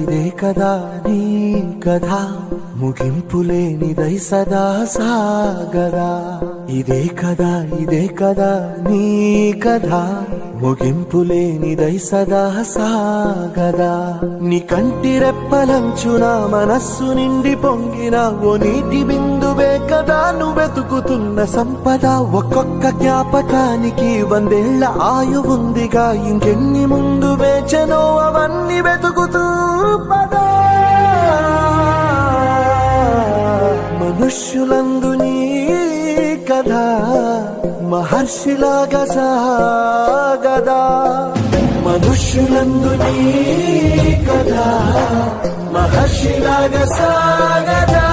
ఇదే కదా నీ కథ ముగింపులేనిదై సదా సాగదా ఇదే కదా నీ కథ ముగింపులేనిదై సదా సాగదా నీ కంటి రెప్పలంచున మనస్సు నిండి పొంగిన ఓ నీటి బిందువే కదా నువ్వెతుకుతున్న సంపద ఒక్కొక్క జ్ఞాపకానికి 100 ఏళ్ల ఆయువుందిగా ఇంకెన్ని ముందు వేచనో అవన్నీ వెతుకుతూ పదా మనుష్యులందు నీ కథ మహర్షిలాగా సాగదా మనుష్యులందు నీ కథ మహర్షిలాగా సాగదా